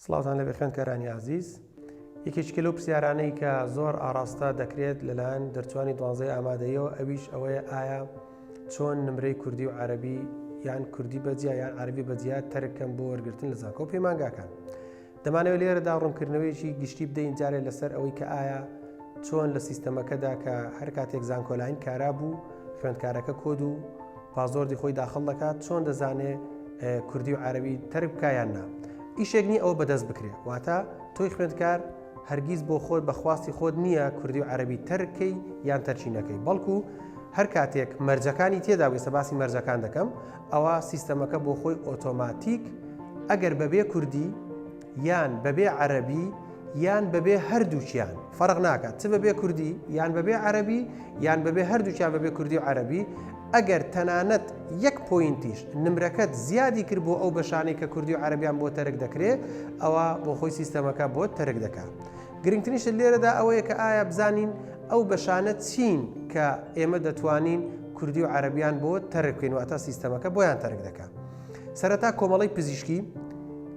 سڵاوتان لەبێ خوێندکارانی عەزیز، یەکێک لەو پرسیارانەی کە زۆر ئاڕاستە دەکرێت لەلایەن دەرچوانی 12 ئامادەیەوە ئەویش ئەوەیە ئایا چۆن نمرەی کوردی و عەرەبی یان کوردی بەجیا یان عەرەبی بەجیا تەرکەم بۆ وەرگرتن لە زانکۆ و پەیمانگاکان. دەمانەوێت لێرەدا ڕوونکردنەوەیکی گشتی بدەین جارێ لەسەر ئەوەی کە ئایا چۆن لە سیستەمەکەدا کە هەر کاتێک زانکۆلاین کارا بوو خوێندکارەکە کۆد و پازۆردی خۆی داخڵ دەکات چۆن دەزانێت کوردی و عەرەبی تەرک بکایان نا. ئیشێک نییە ئەوە بەدەست بکرێت، واتە تۆی خوێندکار هەرگیز بۆ خۆت بەخواستی خۆت نییە کوردی و عەرەبی تەرکەی یان تەرچینەکەی، بەڵکو هەر کاتێک مەرجەکانی تێدا وێستا باسی مەرجەکان دەکەم ئەوە سیستەمەکە بۆ خۆی ئۆتۆماتیک ئەگەر بەبێ کوردی یان بەبێ عەرەبی یان بەبێ هەردووچیان فەرق ناکات، چ بەبێ کوردی یان بەبێ عەرەبی یان بەبێ هەردووچیان بەبێ کوردی و عەرەبی، ئەگەر تەنانەت یەک پۆینتیش نمرەکەت زیادی کرد بۆ ئەو بەشانەی کە کوردی و عەرەبیان بۆ تەرک دەکرێت ئەوە بۆ خۆی سیستەمەکە بۆ تەرک دەکات. گرنگترینش لێرەدا ئەوەیە کە ئایا بزانین ئەو بەشانە چین کە ئێمە دەتوانین کوردی و عەرەبیان بۆ تەرک بکەین واتە سیستەمەکە بۆیان تەرک دەکات. سەرەتا کۆمەڵی پزیشکی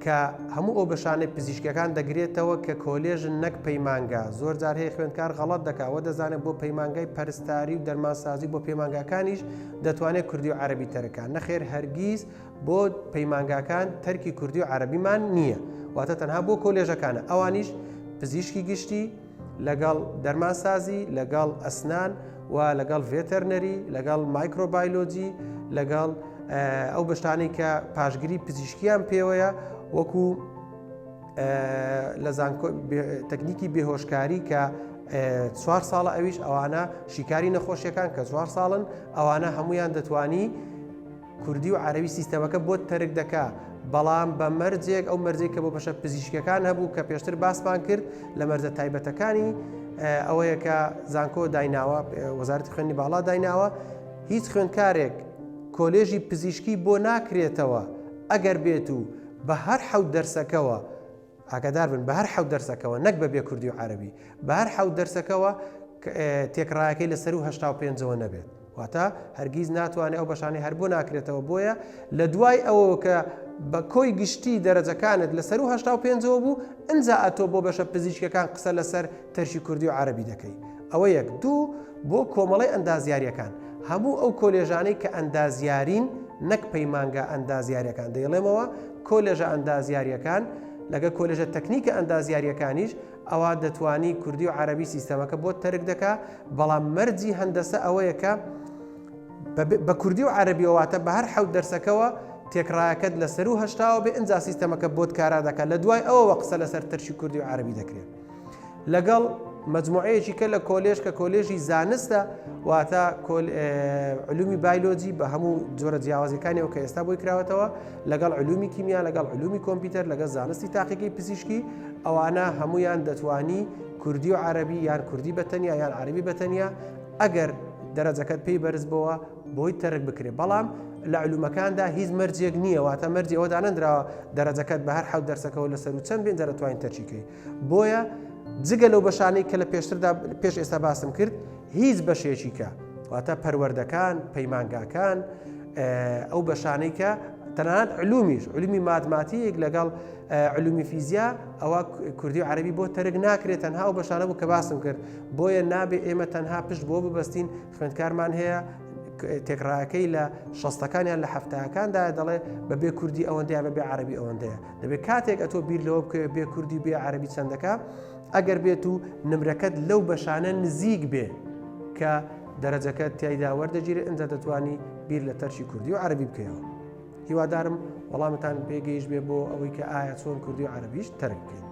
کە هەموو ئەو بەشانەی پزیشکەکان دەگرێتەوە کە کۆلێژن نەک پەیمانگا. زۆر جار هەیە خوێندکار غەڵەت دەکات و دەزانێت بۆ پەیمانگای پەرستاری و دەرمانسازی بۆ پەیمانگاکانیش دەتوانێت کوردی و عەرەبی تەرکان. نەخێر هەرگیز بۆ پەیمانگاکان تەرکی کوردی و عەرەبیمان نییە، واتە تەنها بۆ کۆلێژەکانە. ئەوانیش پزیشکی گشتی لەگەڵ دەرمانسازی لەگەڵ ئەسنان و لەگەڵ ڤێتەرنەری لەگەڵ مایکرۆبایۆلۆجی لەگەڵ ئەو بەشتانەی کە پاشگیری پزیشکیان پێوەیە وەکو لە تەکنیکی بێهۆشکاری کە 4 ساڵە ئەویش ئەوانە شیکاری نەخۆشیەکان کە 4 ساڵن ئەوانە هەمویان دەتوانی کوردی و عەرەبی سیستەمەکە بۆ تەرک دەکا، بەڵام بە مەرجێک ئەو مەرجێک کە بۆ بەشە پزیشکەکان هەبوو کە پێشتر باسمان کرد لە مەرجە تایبەتەکانی ئەوەیە کە زانکۆ دایناوە وەزارەتی خوێندنی باڵا دایناوە هیچ خوێندکارێک کۆلێژی پزیشکی بۆ ناکرێتەوە ئەگەر بێت و بە هەر حەوت دەرسەکەوە ئاگادار بن بە هەر حەوت دەرسەکەوە نەک بەبێ کوردی و عەرەبی بە هەر حەوت دەرسەکەوە تێکڕایەکەی لەسەر و 85ەوە نەبێت، واتە هەرگیز ناتوانێت ئەو بەشانەی هەر بۆ ناکرێتەوە. بۆیە لە دوای ئەوە کە بە کۆی گشتی دەرەجەکانت لەسەر و 85ەوە بوو ئەنجا ئەتۆ بۆ بەشە پزیشکەکان قسە لەسەر تەرشی کوردی و عەرەبی دەکەی. ئەوە یەک. دوو، بۆ کۆمەڵی ئەندازیاریەکان هەموو ئەو کۆلێژانەی کە ئەندازیارین نەک پەیمانگا ئەندازیاریەکان دەیڵێمەوە کۆلێژە ئەندازیاریەکان لەگە کۆلێژە تەکنیکە ئەندازیاریەکانیش ئەوە دەتوانی کوردی و عەرەبی سیستەمەکە بۆ تەرک دەکا، بەڵام مەرجی هەندەسە ئەوەیە کە بە کوردی و عەرەبیەوە واتە بە هەر حەوت دەرسەکەوە تێکڕایەکەت لەسەر و 80 بێ ئەنجا سیستەمەکە بۆت کارا دەکات. لە دوای ئەوەوە قسە لەسەر تەرشی کوردی و عەرەبی دەکرێت لەگەڵ مجموعەیەکی کە لە کۆلێژ کە کۆلێژی زانستە واتە علومی بایۆلۆجی بە هەموو جۆرە جیاوازەکانیەوە کە ئێستا بۆی کراوەتەوە لەگەڵ علومی کیمیا لەگەڵ علومی کۆمپیوتەر لەگەڵ زانستی تاقیقی پزیشکی ئەوانە هەمویان دەتوانی کوردی و عەرەبی یان کوردی بەتەنیا یان عەرەبی بەتەنیا ئەگەر دەرەجەکەت پێی بەرز بەوە بۆی تەرک بکرێت. بەڵام لە علومەکاندا هیچ مەرجێک نییە، واتە مەرجی ئەوە دانەندراوە دەرەجەکەت بە هەر حەوت دەرسەکەەوە لەسەر و چەند بێن دەتوانین تەرچیکەی. بۆیە جگە لەو بەشانەی کە لە پێشتردا پێش ئێستا باسم کرد هیچ بەشێکی کە واتە پەروەردەکان پەیمانگاکان ئەو بەشانەی کە تەنانەت علومیش علومی ماتماتیک لەگەڵ علومی فیزیا ئەوە کوردی و عەرەبی بۆ تەرک ناکرێت تەنها ئەو بەشانە بوو کە باسم کرد. بۆیە نابێ ئێمە تەنها پشت بۆ ببەستین خوێندکارمان هەیە تێکڕایەکەی لە 60ەکانیان لە 70ەکاندا دەڵێ بەبێ کوردی ئەوەندەیە بەبێ عەرەبی ئەوەندەیە. دەبێت کاتێک ئەتۆ بیر لەوە بکەوێت بێ کوردی بێ عەرەبی چەندەکە ئەگەر بێت و نمرەکەت لەو بەشانە نزیک بێ کە دەرەجەکەت تیایدا وەردەگیرێت ئەنجا دەتوانی بیر لە تەرشی کوردی و عەرەبی بکەیەوە. هیوادارم وەڵامتان پێگەیشت بێ بۆ ئەوەی کە ئایا چۆن کوردی و عەرەبیش تەرک بکەین.